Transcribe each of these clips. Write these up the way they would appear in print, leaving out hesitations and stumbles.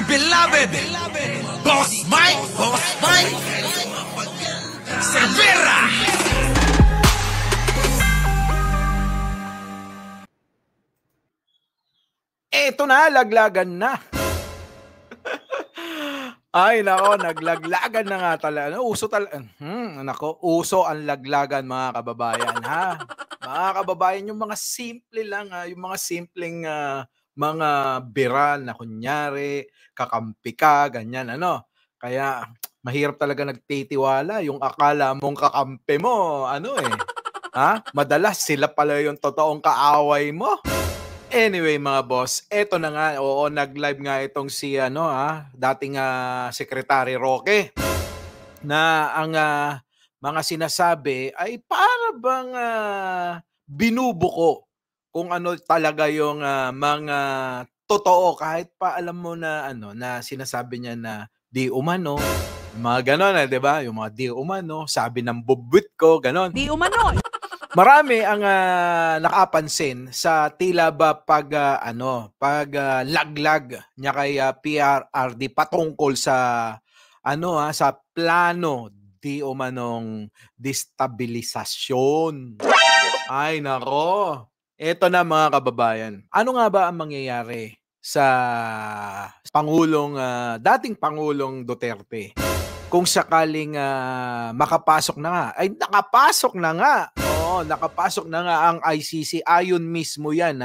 beloved Boss Mike Cervera. Eto na, laglagan na. Ay, nako, naglaglagan na nga talaga. Uso nako, uso ang laglagan, mga kababayan, ha? Mga kababayan, yung mga simple lang, yung mga simpleng mga biral na kunyari, kakampi ka, ganyan, ano. Kaya, mahirap talaga nagtitiwala. Yung akala mong kakampi mo, madalas sila pala yung totoong kaaway mo. Anyway, mga boss, eto na nga, oo, nag-live nga itong si dating Secretary Roque na ang mga sinasabi ay para bang binubuko kung ano talaga yung mga totoo, kahit pa alam mo na na sinasabi niya na di umano, yung mga ganon, 'di ba? Yung mga di umano, sabi ng bubwit ko, ganon. Di umano. Marami ang nakapansin sa tila ba laglag niya kay PRRD patungkol sa sa plano di umanong destabilisasyon. Ay nako. Eto na, mga kababayan. Ano nga ba ang mangyayari sa dating Pangulong Duterte kung sakaling makapasok na nga? Ay, nakapasok na nga. Oo, nakapasok na nga ang ICC. Ayon mismo yan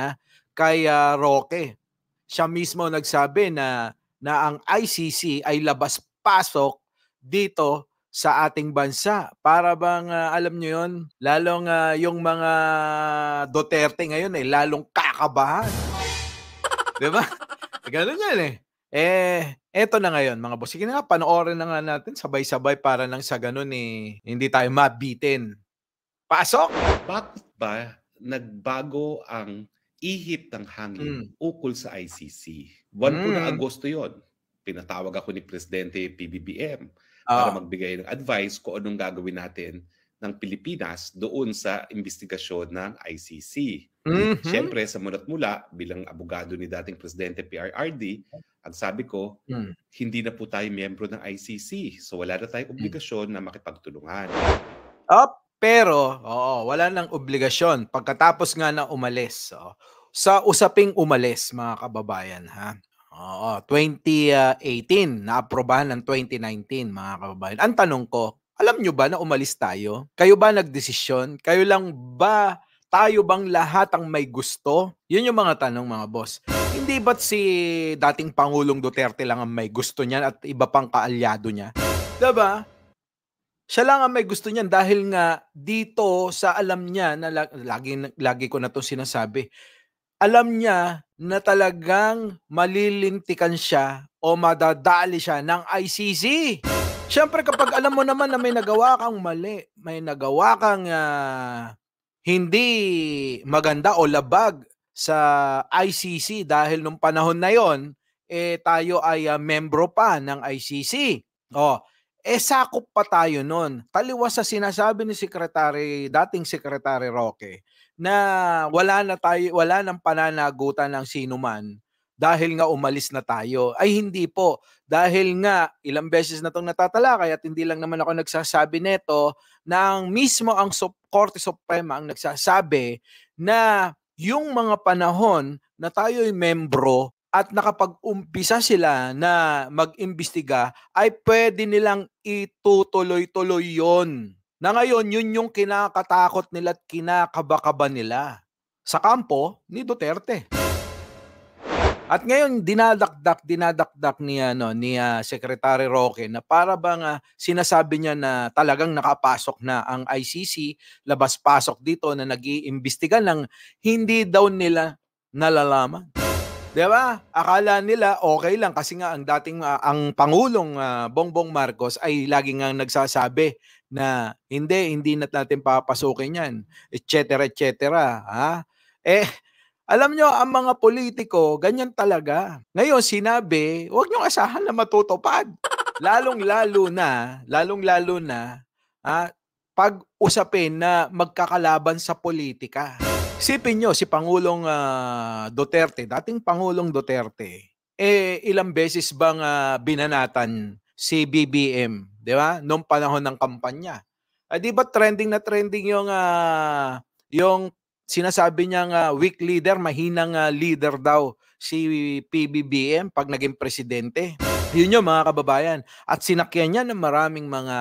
kay Roque. Siya mismo nagsabi na ang ICC ay labas-pasok dito sa ating bansa. Para bang, alam nyo yun, lalong yung mga Duterte ngayon ay lalong kakabahan. Diba? Ganun yan eto na ngayon, mga boss. Sige na nga, panoorin na nga natin sabay-sabay para nang sa ganun hindi tayo mabitin. Pasok! Bakit ba nagbago ang ihip ng hangin ukol sa ICC? Buwan po na Agosto yon. Pinatawag ako ni Presidente PBBM para magbigay ng advice kung anong gagawin natin ng Pilipinas doon sa investigasyon ng ICC. Siyempre, sa mulat mula, bilang abogado ni dating Presidente PRRD, ang sabi ko, hindi na po tayo miyembro ng ICC. So wala na tayong obligasyon na makipagtulungan. Pero, wala nang obligasyon pagkatapos nga na umalis. Sa usaping umalis, mga kababayan, 2018, na-aprobahan ng 2019, mga kababayan. Ang tanong ko, alam nyo ba na umalis tayo? Kayo ba nagdesisyon? Kayo lang ba? Tayo bang lahat ang may gusto? Yun yung mga tanong, mga boss. Hindi ba't si dating Pangulong Duterte lang ang may gusto niyan at iba pang kaalyado niya? Diba? Siya lang ang may gusto niyan dahil nga dito sa alam niya na lagi ko na 'tong sinasabi. Alam niya na talagang malilintikan siya o madadali siya ng ICC. Siyempre kapag alam mo naman na may nagawa kang mali, may nagawa kang hindi maganda o labag sa ICC dahil nung panahon na yon tayo ay membro pa ng ICC. Sakop pa tayo nun. Taliwas sa sinasabi ni dating Secretary Roque na wala nang pananagutan ng sino man dahil nga umalis na tayo. Ay hindi po. Dahil nga ilang beses na itong natatalakay at hindi lang naman ako nagsasabi neto, na mismo ang Korte Suprema ang nagsasabi na yung mga panahon na tayo'y membro at nakapag-umpisa sila na mag-imbestiga ay pwede nilang itutuloy-tuloy yon. Na ngayon, yun yung kinakatakot nila at kinakabakaba nila sa kampo ni Duterte. At ngayon, dinadakdak ni Secretary Roque na para bang sinasabi niya na talagang nakapasok na ang ICC, labas-pasok dito na nag-iimbestiga ng hindi daw nila nalalaman. Diba? Akala nila okay lang kasi nga ang dating ang Pangulong Bongbong Marcos ay lagi nga nagsasabi na hindi na natin papasukin yan, etc. Alam nyo, ang mga politiko, ganyan talaga. Ngayon, sinabi, huwag nyo asahan na matutupad. Lalong-lalo na, pag usapin na magkakalaban sa politika. Isipin nyo, si Pangulong Duterte, dating Pangulong Duterte, ilang beses bang binanatan si BBM, 'di ba? Noong panahon ng kampanya. 'Di ba trending na trending yung sinasabi niyang weak leader, mahinang leader daw si PBBM pag naging presidente. Yun yung mga kababayan. At sinakyan niya ng maraming mga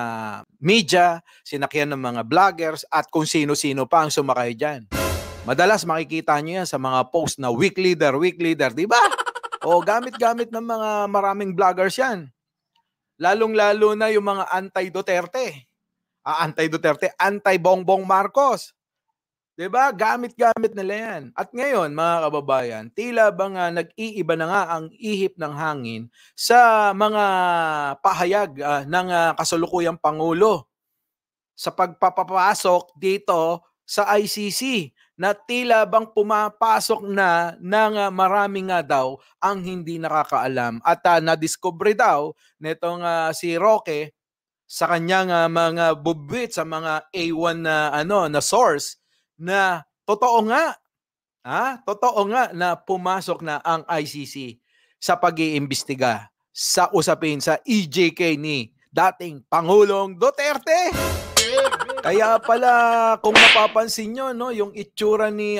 media, sinakyan ng mga vloggers at kung sino-sino pa ang sumakay dyan. Madalas makikita niyo yan sa mga post na weak leader, di ba? O gamit-gamit ng mga maraming vloggers yan. Lalong-lalo na yung mga anti-Duterte. Anti-Duterte, anti-Bongbong Marcos. 'Di ba? Gamit-gamit nila 'yan. At ngayon, mga kababayan, tila bang nag-iiba na nga ang ihip ng hangin sa mga pahayag ng kasalukuyang pangulo sa pagpapasok dito sa ICC na tila bang pumapasok na ng maraming nga daw ang hindi nakakaalam at na-discover daw nitong si Roque sa kanyang mga bubwit sa mga A1 na source na totoo nga na pumasok na ang ICC sa pag-iimbestiga sa usapin sa EJK ni dating Pangulong Duterte. Kaya pala kung mapapansin nyo, no, yung itsura ni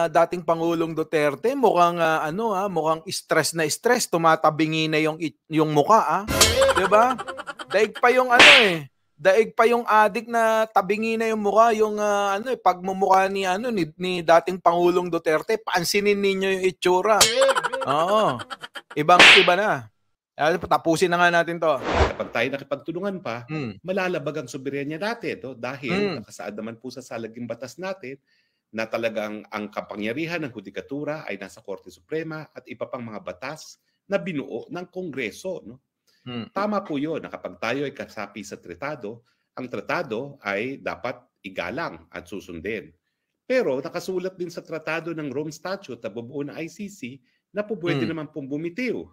dating Pangulong Duterte, mukhang mukhang stress na stress, tumatabingi na yung mukha, 'di ba? Daig pa yung daig pa yung adik na tabingi na yung mukha, yung pagmumukha ni dating Pangulong Duterte. Pansinin ninyo yung itsura. Oo. Ibang-iba na. Tapusin na nga natin to. Kapag tayo nakipagtulungan pa, malalabag ang soberenya natin. Dahil nakasaad naman po sa salaging batas natin na talagang ang kapangyarihan ng hudikatura ay nasa Korte Suprema at iba pang mga batas na binuo ng Kongreso. No? Tama po yun na kapag tayo ay kasapi sa tratado, ang tratado ay dapat igalang at susundin. Pero nakasulat din sa tratado ng Rome Statute na bubuo ng ICC na po pwede naman pong bumitiw.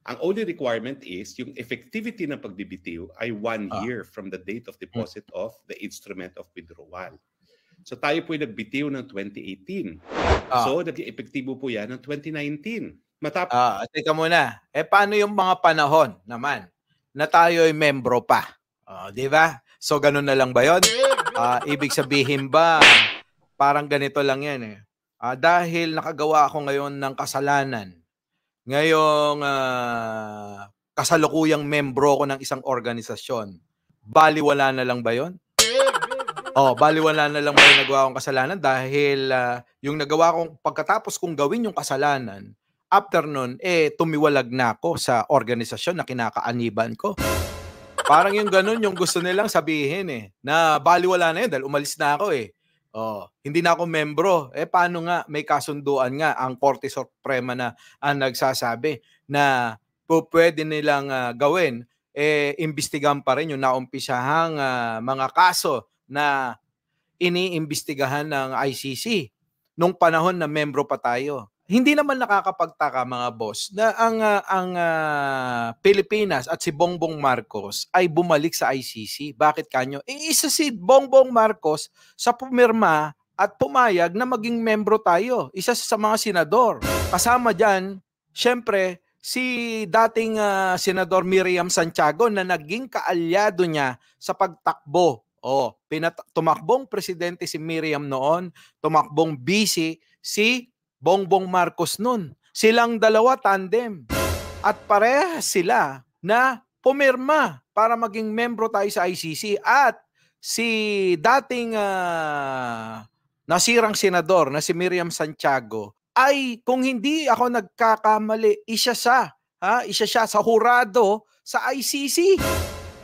Ang only requirement is yung effectivity ng pagbibitiw ay 1 year from the date of deposit of the instrument of withdrawal. So tayo po ay nagbitiw ng 2018. So naging epektibo po yan ng 2019. Teka muna. Paano yung mga panahon naman na tayo ay membro pa? Di ba? So ganun na lang ba yun? Ibig sabihin ba parang ganito lang yan dahil nakagawa ako ngayon ng kasalanan, ngayong kasalukuyang membro ko ng isang organisasyon, baliwala na lang ba yun? Baliwala na lang ba yung nagawa kong kasalanan dahil yung nagawa kong pagkatapos kong gawin yung kasalanan, after nun, tumiwalag na ako sa organisasyon na kinakaaniban ko. Parang yung ganun, yung gusto nilang sabihin na baliwala na yun dahil umalis na ako hindi na ako membro. Paano nga may kasunduan nga ang Korte Suprema na ang nagsasabi na pwede nilang gawin, imbestigahan pa rin yung naumpisahang mga kaso na iniimbestigahan ng ICC nung panahon na membro pa tayo. Hindi naman nakakapagtaka mga boss na ang Pilipinas at si Bongbong Marcos ay bumalik sa ICC. Bakit kanyo? Isa si Bongbong Marcos sa pumirma at pumayag na maging membro tayo. Isa sa mga senador. Kasama dyan, syempre, si dating Senador Miriam Santiago na naging kaalyado niya sa pagtakbo. Tumakbong presidente si Miriam noon, tumakbong vice si Bongbong Marcos nun. Silang dalawa tandem. At parehas sila na pumirma para maging membro tayo sa ICC. At si dating nasirang senador na si Miriam Santiago ay, kung hindi ako nagkakamali, isa siya sa hurado sa ICC.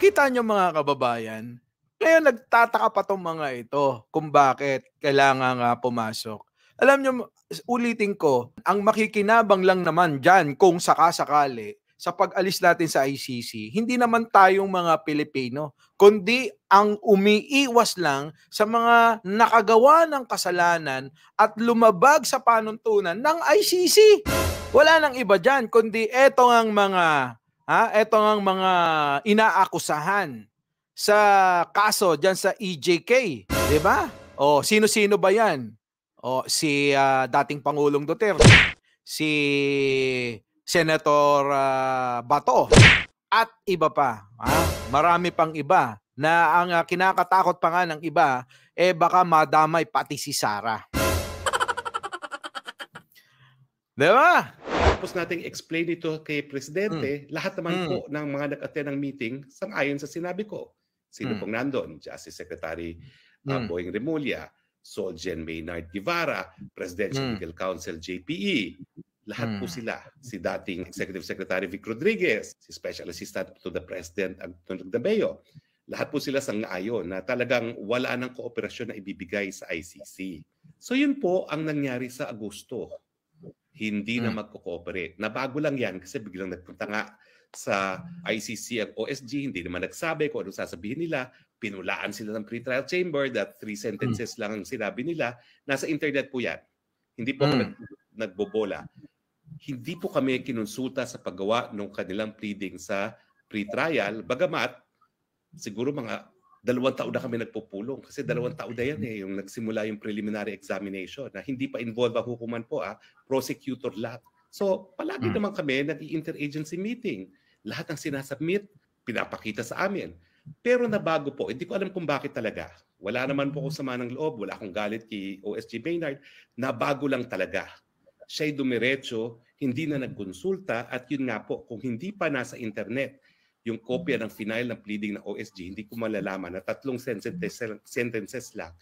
Kita nyo mga kababayan. Ngayon nagtataka pa tong mga ito kung bakit kailangan pumasok. Alam nyo, ulitin ko, ang makikinabang lang naman dyan kung sakasakali sa pag-alis natin sa ICC, hindi naman tayong mga Pilipino, kundi ang umiiwas lang sa mga nakagawa ng kasalanan at lumabag sa panuntunan ng ICC. Wala nang iba dyan, kundi eto ang mga inaakusahan sa kaso dyan sa EJK. Diba? Sino-sino ba yan? Si dating Pangulong Duterte, si Senator Bato, at iba pa. Marami pang iba na ang kinakatakot pa nga ng iba, baka madamay pati si Sara. Diba? Tapos nating explain ito kay Presidente, lahat naman po ng mga nag-attend ng meeting sang-ayon sa sinabi ko. Sino pong nandun? Justice Secretary Boying Remulla, Soljen Maynard Guevara, Presidential Legal Counsel JPE. Lahat po sila. Si dating Executive Secretary Vic Rodriguez, si Special Assistant to the President Antonio Dabeo. Lahat po sila sang-ayon na talagang wala ng kooperasyon na ibibigay sa ICC. So yun po ang nangyari sa Agosto. Hindi na magko-cooperate. Nabago lang yan kasi biglang nagpunta nga sa ICC ang OSG, hindi naman nagsabi kung anong sasabihin nila. Pinulaan sila ng pre-trial chamber that 3 sentences lang ang sinabi nila. Nasa internet po yan. Hindi po nagbobola. Hindi po kami kinonsulta sa paggawa ng kanilang pleading sa pre-trial. Bagamat, siguro mga 2 taon na kami nagpupulong. Kasi 2 taon na yan yung nagsimula yung preliminary examination na hindi pa involved ang hukuman po, prosecutor lang. So, palagi naman kami nag-interagency meeting. Lahat ng sinasubmit, pinapakita sa amin. Pero nabago po, hindi ko alam kung bakit talaga. Wala naman po akong sama ng loob, wala akong galit kay OSG Maynard. Nabago lang talaga. Siya'y dumiretso, hindi na nagkonsulta, at yun nga po, kung hindi pa nasa internet, yung kopya ng final ng pleading ng OSG, hindi ko malalaman na 3 sentences lang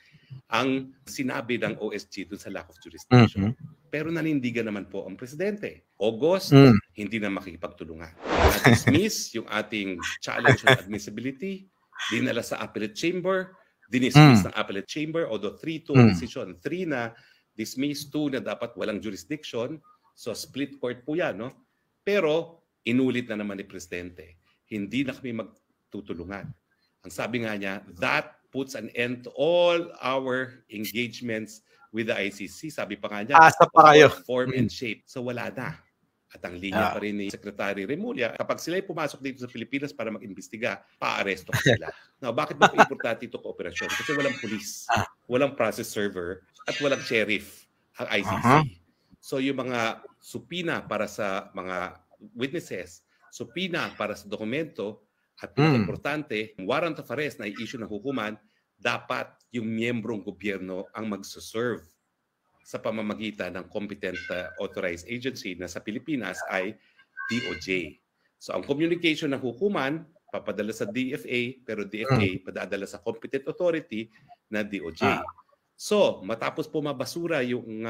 ang sinabi ng OSG dun sa lack of jurisdiction. Pero nanindigan naman po ang Presidente. August, hindi na makikipagtulungan. Na-dismiss yung ating challenge on admissibility, dinala sa appellate chamber, dinismiss ng appellate chamber, although 3-2 decision, 3 na dismiss, 2 na dapat walang jurisdiction. So split court po yan, no? Pero inulit na naman ni Presidente. Hindi na kami magtutulungan. Ang sabi nga niya, that puts an end to all our engagements with the ICC. Sabi pa nga niya, form and shape. So wala na. At ang linya pa rin ni Secretary Remulla, kapag sila pumasok dito sa Pilipinas para mag-imbestiga, pa-aresto sila. Now, bakit ba importante ito kooperasyon? Kasi walang police, walang process server, at walang sheriff ang ICC. So yung mga supina para sa mga witnesses, supina para sa dokumento, at importante, warrant of arrest na i-issue ng hukuman, dapat yung miyembrong gobyerno ang magsuserve sa pamamagitan ng competent authorized agency na sa Pilipinas ay DOJ. So ang communication ng hukuman, papadala sa DFA, pero DFA padadala sa competent authority na DOJ. So matapos po mabasura yung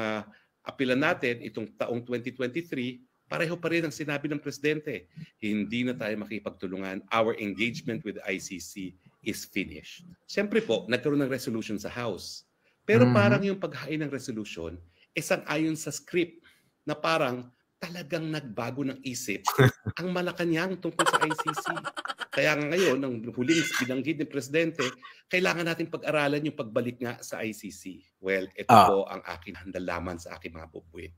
apilan natin itong taong 2023, pareho pa rin ang sinabi ng Presidente. Hindi na tayo makipagtulungan. Our engagement with the ICC is finished. Siyempre po, nagkaroon ng resolution sa House. Pero parang yung paghain ng resolution, sang-ayon sa script na parang talagang nagbago ng isip ang Malacanang tungkol sa ICC. Kaya ngayon, ang huling binanggit ni Presidente, kailangan natin pag-aralan yung pagbalik nga sa ICC. Well, ito po ang aking handalaman sa aking mga bubuit.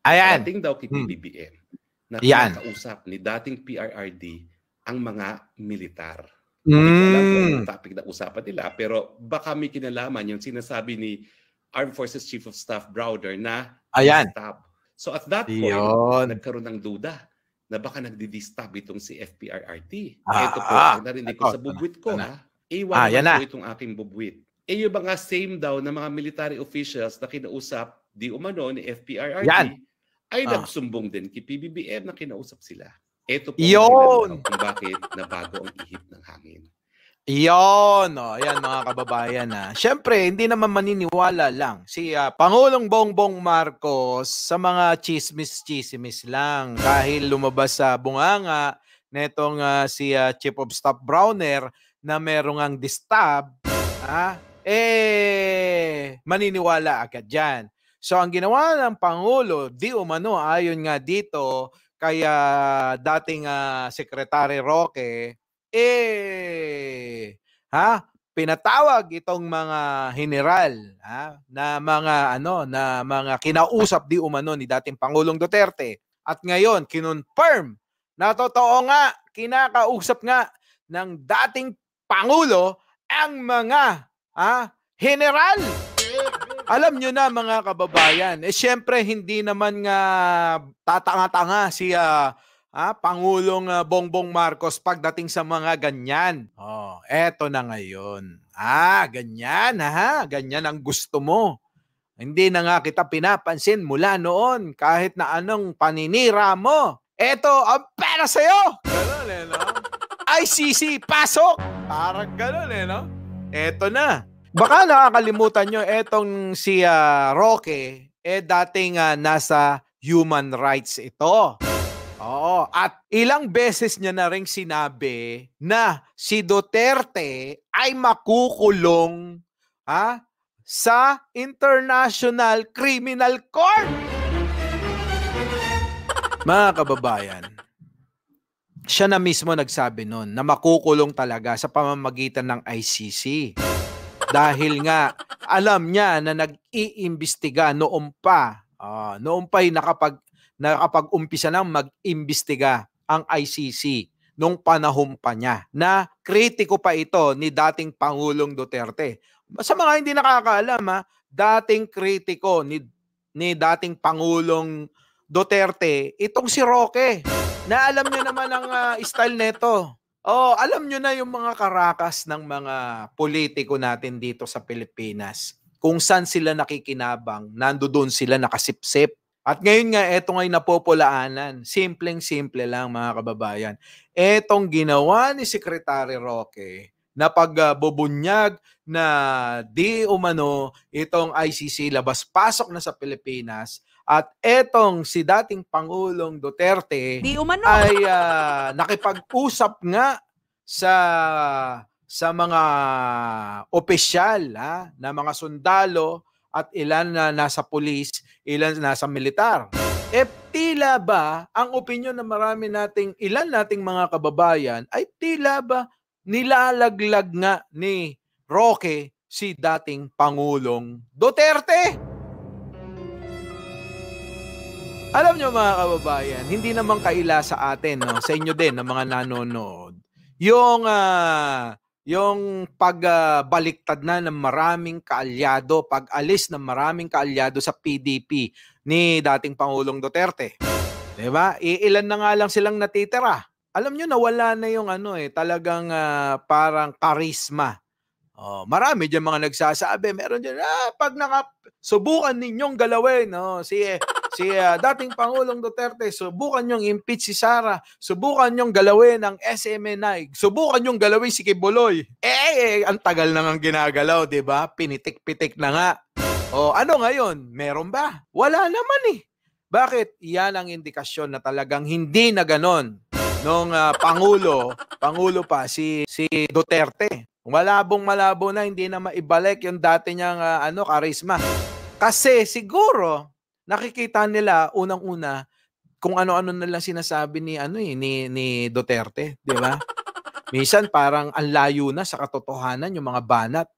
Ayan. Dating daw kay PBBM na kinakausap ni dating PRRD ang mga militar. Hindi ko alam kung anong topic na usapan nila, pero baka may kinalaman yung sinasabi ni Armed Forces Chief of Staff Browder na distab. So at that point, nagkaroon ng duda na baka nagdi-distab itong si FPRRD. Ito po, ang narinig ko sa bubuit ko. Iwan po itong aking bubuit. Yung mga same daw na mga military officials na kinausap di umano ni FPRRD ay nagsumbong din kay PBBM na kinausap sila. Ito po kung bakit nabago ang ihip ng hangin. Iyon, yan mga kababayan. Siyempre, hindi naman maniniwala lang si Pangulong Bongbong Marcos sa mga chismis-chismis lang dahil lumabas sa bunganga netong si Chief of Staff Browner na merong ang distab, maniniwala agad dyan. So ang ginawa ng Pangulo, di umano ayon nga dito kaya dating Secretary Roque, pinatawag itong mga general na mga kinausap di umano ni dating Pangulong Duterte. At ngayon kinonfirm na totoo nga, kinakausap nga ng dating Pangulo ang mga general. Alam nyo na mga kababayan, syempre hindi naman nga tatanga-tanga si Pangulong Bongbong Marcos pagdating sa mga ganyan. Eto na ngayon. Ganyan ganyan ang gusto mo. Hindi na nga kita pinapansin mula noon kahit na anong paninira mo. Eto ang pera sa'yo! Ganun no? ICC, pasok! Parang ganun no? Eto na. Baka nakakalimutan nyo, etong si Roque, dating nasa human rights ito. At ilang beses niya na rin sinabi na si Duterte ay makukulong sa International Criminal Court. Mga kababayan, siya na mismo nagsabi nun na makukulong talaga sa pamamagitan ng ICC. Dahil nga, alam niya na nag-iimbestiga noon pa. Noon pa'y nakapag-umpisa nang mag-imbestiga ang ICC nung panahon pa niya. Na kritiko pa ito ni dating Pangulong Duterte. Sa mga hindi nakakaalam, dating kritiko ni dating Pangulong Duterte, itong si Roque. Na alam niyo naman ang style nito. Alam nyo na yung mga karakas ng mga politiko natin dito sa Pilipinas. Kung saan sila nakikinabang, nandoon sila nakasipsip. At ngayon nga, eto nga'y napopulaanan. Simpleng-simple lang mga kababayan. Etong ginawa ni Secretary Roque na pagbubunyag na di umano itong ICC labas-pasok na sa Pilipinas. At etong si dating Pangulong Duterte ay nakipag-usap nga sa mga opisyal na mga sundalo at ilan na nasa pulis, ilan nasa militar. Tila ba ang opinyon ng ilan nating mga kababayan ay tila ba nilalaglag nga ni Roque si dating Pangulong Duterte? Alam nyo mga kababayan, hindi naman kaila sa atin, sa inyo din, ng mga nanonood, yung pagbaliktad na ng maraming kaalyado, pag-alis ng maraming kaalyado sa PDP ni dating Pangulong Duterte. Diba? Ilan na nga lang silang natitira. Alam nyo, nawala na yung talagang parang karisma. Marami dyan mga nagsasabi, meron dyan, pag subukan ninyong galawin, si dating Pangulong Duterte, subukan nyong impeach si Sara, subukan nyong galawin ang SMNI, subukan nyong galawin si Kibuloy. Ang tagal na nga ginagalaw, di ba? Pinitik-pitik na nga. Ano ngayon? Meron ba? Wala naman Bakit? Yan ang indikasyon na talagang hindi na ganon nung Pangulo pa si Duterte. Malabong-malabo na, hindi na maibalik yung dati niyang karisma. Kasi siguro nakikita nila unang-una kung ano-ano na lang sinasabi ni Duterte, di ba? Minsan parang ang layo na sa katotohanan yung mga banat.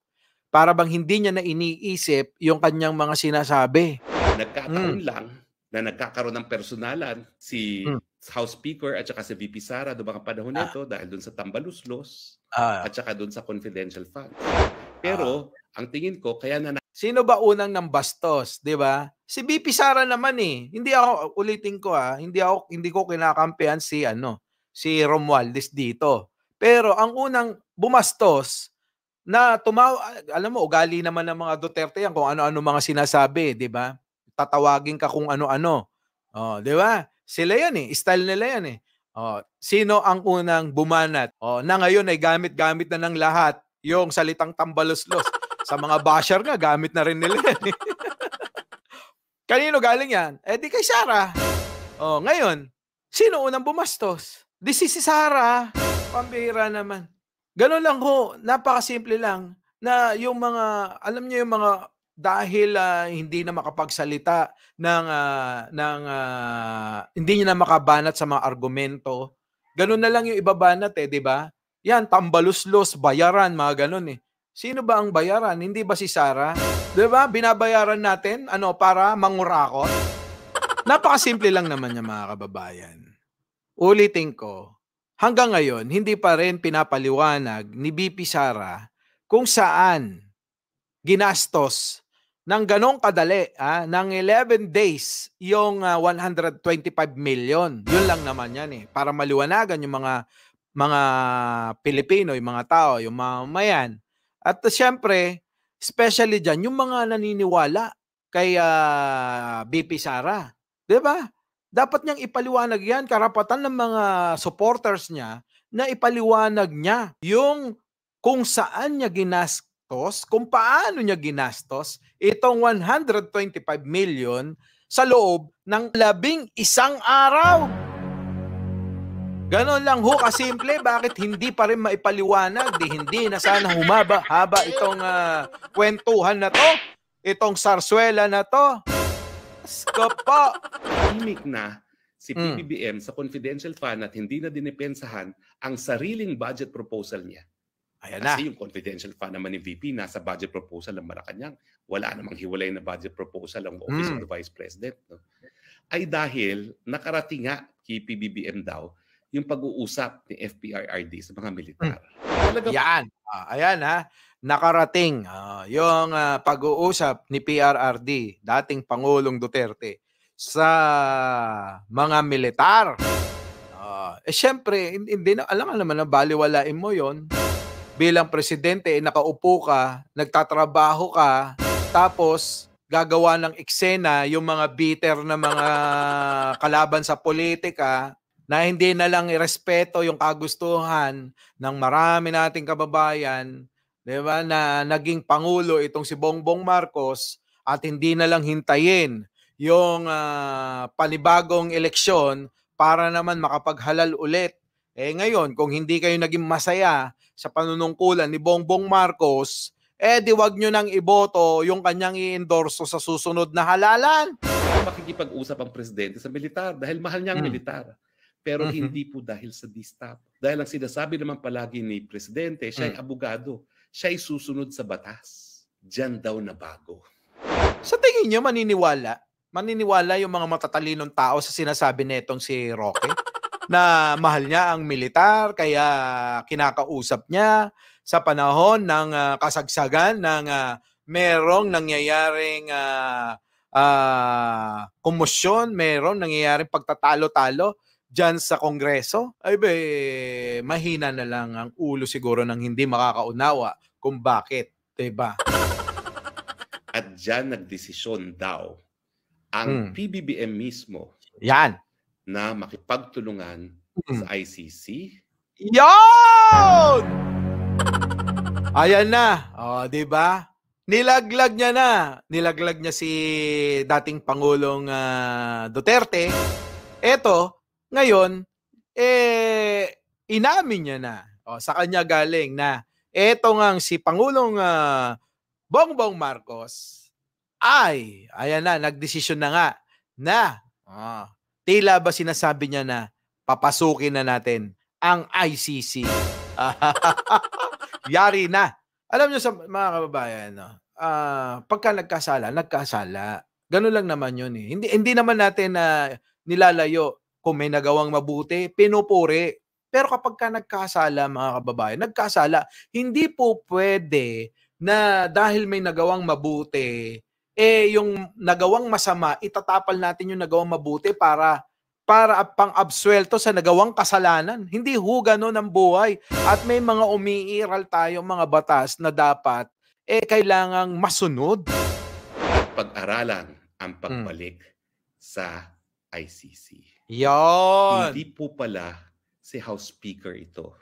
Para bang hindi niya na iniisip yung kanyang mga sinasabi. Nagkataon lang na nagkakaroon ng personalan si House Speaker at saka si VP Sara doon mga panahon nito dahil doon sa tambaluslos at saka doon sa confidential funds. Pero ang tingin ko kaya na sino ba unang nang bastos, 'di ba? Si VP Sara naman Hindi ako ulitin ko hindi ko kinakampihan si Romualdez dito. Pero ang unang bumastos na alam mo ugali naman ng mga Duterte yan kung ano-ano mga sinasabi, 'di ba? Tatawagin ka kung ano-ano. 'Di ba? Sila yan style nila yan sino ang unang bumanat? Na ngayon ay gamit-gamit na ng lahat yung salitang tambaluslos. Sa mga basher nga, gamit na rin nila yan Kanino galing yan? Di kay Sara. Ngayon, sino unang bumastos? Di si Sara. Pambihira naman. Ganun lang napakasimple lang na yung mga, alam niyo yung mga dahil hindi na makapagsalita hindi niya na makabanat sa mga argumento. Ganun na lang yung ibabanat di ba? Yan, tambaluslos, bayaran, mga ganun Sino ba ang bayaran? Hindi ba si Sara? 'Di ba? Binabayaran natin para mangurakot. Napakasimple lang naman niya mga kababayan. Ulitin ko, hanggang ngayon hindi pa rin pinapaliwanag ni VP Sara kung saan ginastos ng ganong kadali, ng 11 days, yung 125 million. Yun lang naman yan eh. Para maliwanagan yung mga Pilipino, yung mga tao, yung mamamayan. At syempre, especially dyan, yung mga naniniwala kay BP Sara. Diba? Dapat niyang ipaliwanag yan. Karapatan ng mga supporters niya na ipaliwanag niya yung kung saan niya ginastos, kung paano niya ginastos itong 125 million sa loob ng 11 araw. Ganon lang ho kasimple. Bakit hindi pa rin maipaliwanag? Hindi na sana humaba-haba itong kwentuhan na to, itong sarswela na to. Asko po. Imik na si PBBM sa confidential fund at hindi na dinipensahan ang sariling budget proposal niya. Ayan na. Kasi yung confidential fund naman ni VP nasa budget proposal ng Malacanang. Wala namang hiwalay na budget proposal ang Office of the Vice President. No? Ay dahil nakarating nga kay PBBM daw yung pag-uusap ni FPRRD sa mga militar. Yan. Ayan nakarating yung pag-uusap ni PRRD, dating Pangulong Duterte, sa mga militar. Siyempre, hindi na, alam naman na baliwalain mo yon bilang presidente, nakaupo ka, nagtatrabaho ka, tapos gagawa ng eksena yung mga bitter na mga kalaban sa politika na hindi na lang irespeto yung kagustuhan ng marami nating kababayan, 'di ba, na naging pangulo itong si Bongbong Marcos at hindi na lang hintayin yung panibagong eleksyon para naman makapaghalal ulit. Ngayon, kung hindi kayo naging masaya sa panunungkulan ni Bongbong Marcos, di wag nyo nang iboto yung kanyang i-endorso sa susunod na halalan. Makikipag-usap ang presidente sa militar dahil mahal niya ang militar. Pero hindi po dahil sa distap. Dahil ang sinasabi naman palagi ni presidente, siya ay abogado. Siya ay susunod sa batas. Diyan daw na bago. Sa tingin nyo, maniniwala yung mga matatalinong tao sa sinasabi netong si Roque? Na mahal niya ang militar, kaya kinakausap niya sa panahon ng kasagsagan ng merong nangyayaring komosyon, merong nangyayaring pagtatalo-talo dyan sa Kongreso. Ay mahina na lang ang ulo siguro ng hindi makakaunawa kung bakit, diba? At dyan nagdesisyon daw ang PBBM mismo. Yan. Na makipagtulungan sa ICC. Yon! Ayan na. Diba? Nilaglag niya na. Nilaglag niya si dating Pangulong Duterte. Eto, ngayon, inamin niya na. Sa kanya galing na eto ngang si Pangulong Bongbong Marcos ay, ayan na, nagdesisyon na nga na tila ba sinasabi niya na papasukin na natin ang ICC. Yari na. Alam niyo sa mga kababayan, pagka nagkasala. Ganun lang naman yun eh. Hindi naman natin nilalayo kung may nagawang mabuti, pinupuri. Pero kapag nagkasala, mga kababayan, hindi po pwede na dahil may nagawang mabuti, yung nagawang masama, itatapal natin yung nagawang mabuti para pang-absuelto sa nagawang kasalanan. Hindi ho ganun ang buhay. At may mga umiiral tayong mga batas na dapat kailangang masunod. Pag-aralan ang pagbalik sa ICC. Yon. Hindi po pala si House Speaker ito.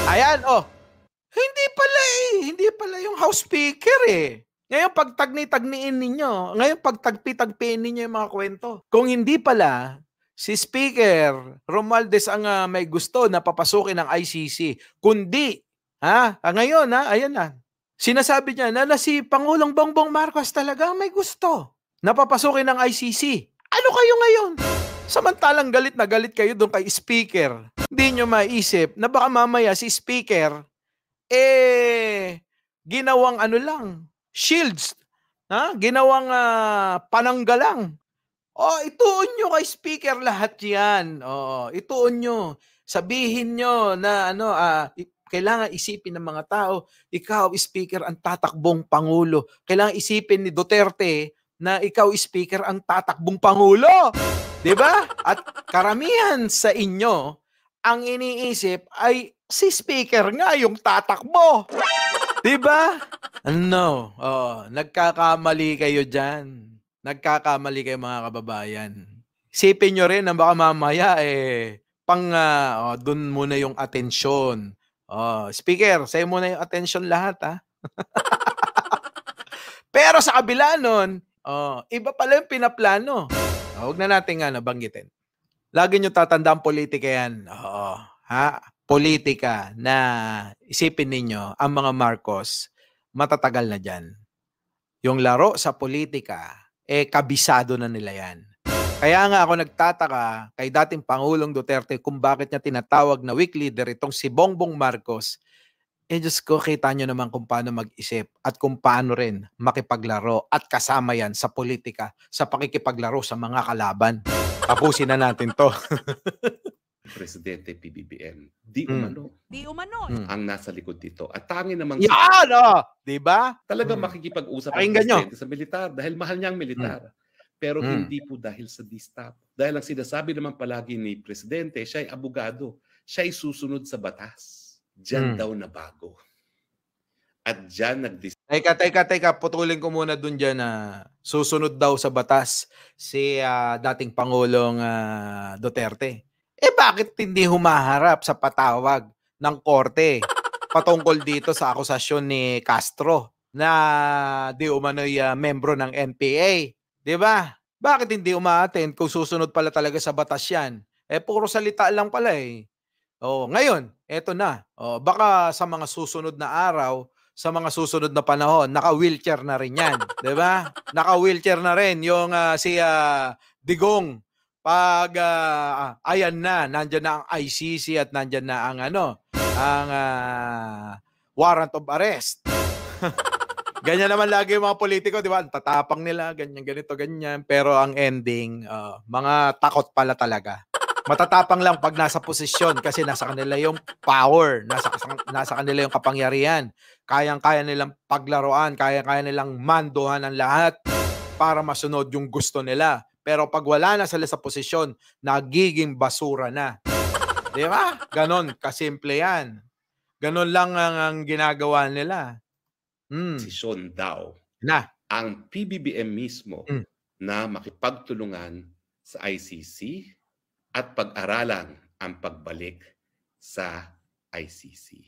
Ayan, Hindi pala yung House Speaker eh. Ngayon, pagtagni-tagniin ninyo, pagtagpi-tagpiin ninyo yung mga kwento. Kung hindi pala, si Speaker Romualdez ang may gusto na papasukin ng ICC, kundi, ngayon, ayan na, sinasabi niya na si Pangulong Bongbong Marcos talaga may gusto na papasukin ng ICC. Ano kayo ngayon? Samantalang galit na galit kayo doon kay Speaker. Hindi nyo maisip na baka mamaya si Speaker, ginawang shields, ginawang panangga lang. Ituon nyo kay Speaker lahat yan. Ituon nyo. Sabihin nyo na Kailangan isipin ng mga tao, ikaw, speaker, ang tatakbong Pangulo. Kailangan isipin ni Duterte na ikaw, speaker, ang tatakbong Pangulo. Diba? At karamihan sa inyo, ang iniisip ay si speaker nga yung tatakbo. Diba? No. Nagkakamali kayo dyan. Nagkakamali kayo mga kababayan. Isipin nyo rin na baka mamaya dun muna yung atensyon. Speaker, sa'yo muna yung atensyon lahat, ha? Pero sa kabila nun, iba pala yung pinaplano. Huwag na natin banggitin. Lagi nyo tatandaan politika yan. Politika na isipin ninyo, ang mga Marcos, matatagal na dyan. Yung laro sa politika, kabisado na nila yan. Kaya nga ako nagtataka kay dating Pangulong Duterte kung bakit niya tinatawag na weak leader itong si Bongbong Marcos. Diyos ko, kita nyo naman kung paano mag-isip at kung paano rin makipaglaro at kasama yan sa politika, sa pakikipaglaro sa mga kalaban. Tapusin na natin to. Presidente PBBM, di umano ang nasa likod dito. At tangin namang diba? Talagang makikipag-usap ang presidente sa militar dahil mahal niya ang militar. Pero hindi po dahil sa distap. Dahil ang sinasabi naman palagi ni Presidente, siya ay abogado. Siya ay susunod sa batas. Diyan daw na bago. At diyan Teka, putulin ko muna dun dyan na susunod daw sa batas si dating Pangulong Duterte. Bakit hindi humaharap sa patawag ng korte patungkol dito sa akusasyon ni Castro na di umano'y membro ng NPA? Diba? Bakit hindi umaattend kung susunod pala talaga sa batas yan? Puro salita lang pala eh. Ngayon, eto na. Baka sa mga susunod na araw, sa mga susunod na panahon, naka-wheelchair na rin yan. Diba? Naka-wheelchair na rin yung si Digong. Pag ayan na, nandyan na ang ICC at nandyan na ang ang warrant of arrest. Ganyan naman lagi yung mga politiko, di ba? Tatapang nila, ganyan, ganito, ganyan. Pero ang ending, mga takot pala talaga. Matatapang lang pag nasa posisyon kasi nasa kanila yung power, nasa kanila yung kapangyarihan. Kayang-kaya nilang paglaruan, kayang-kaya nilang manduhan ang lahat para masunod yung gusto nila. Pero pag wala na sila sa posisyon, nagiging basura na. Di ba? Ganon, kasimple yan. Ganon lang ang ginagawa nila. Desisyon daw ang PBBM mismo na makipagtulungan sa ICC at pag-aralan ang pagbalik sa ICC.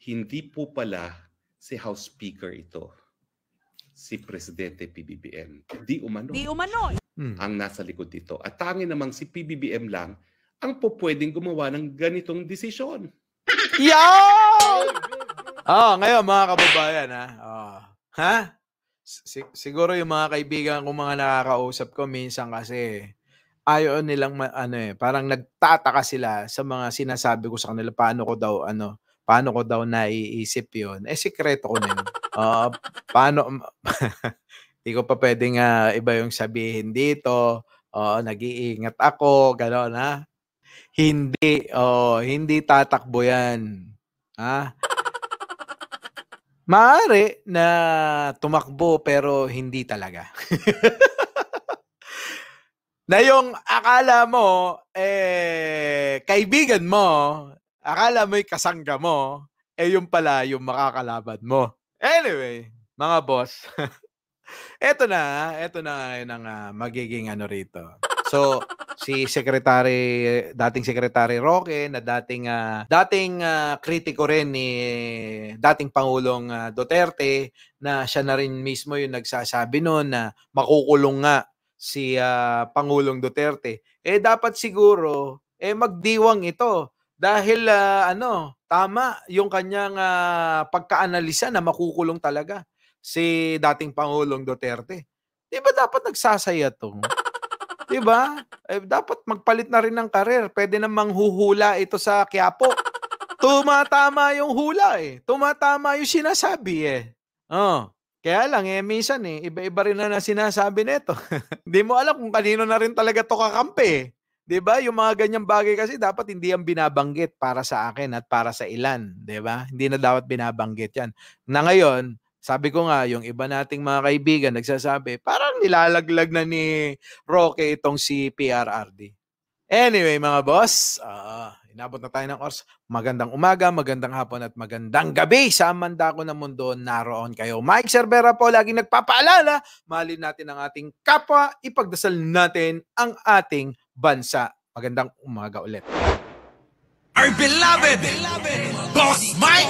Hindi po pala si House Speaker ito, si Presidente PBBM. Di umano. Ang nasa likod dito. At tangin namang si PBBM lang ang po pwedeng gumawa ng ganitong desisyon. Ngayon mga kababayan, siguro yung mga kaibigan ko, mga nakakausap ko minsan kasi ayaw nilang parang nagtataka sila sa mga sinasabi ko sa kanila, paano ko daw naiisip 'yon. Sikreto ko din. Paano hindi ko pa pwedeng iba yung sabihin dito. Nag-iingat ako, gano'n Hindi tatakbo 'yan. Maaari na tumakbo pero hindi talaga. Na yung akala mo, kaibigan mo, akala mo yung kasangga mo, yung pala yung makakalaban mo. Anyway, mga boss, eto na yun ang magiging rito. So, si dating Secretary Roque, na dating kritiko rin ni dating Pangulong Duterte, na siya na rin mismo yung nagsasabi noon na makukulong nga si Pangulong Duterte. Dapat siguro magdiwang ito dahil tama yung kanyang pagkaanalisa na makukulong talaga si dating Pangulong Duterte. 'Di ba dapat nagsasaya to? 'Di ba? Dapat magpalit na rin ng karir. Pwede namang huhula ito sa Quiapo. Tumatama yung hula Tumatama yung sinasabi Kaya lang minsan iba-iba rin na sinasabi nito. Hindi mo alam kung kanino na rin talaga to kakampi. 'Di ba? Yung mga ganyang bagay kasi dapat hindi yan binabanggit para sa akin at para sa ilan, 'di ba? Hindi na dapat binabanggit yan. Na ngayon, sabi ko nga, yung iba nating mga kaibigan nagsasabi, parang nilalaglag na ni Roque itong si PRRD. Anyway, mga boss, inabot na tayo ng oras. Magandang umaga, magandang hapon at magandang gabi sa mandako ng mundo. Naroon kayo. Mike Cervera po, laging nagpapaalala, mahalin natin ang ating kapwa, ipagdasal natin ang ating bansa. Magandang umaga ulit. Our beloved Boss Mike.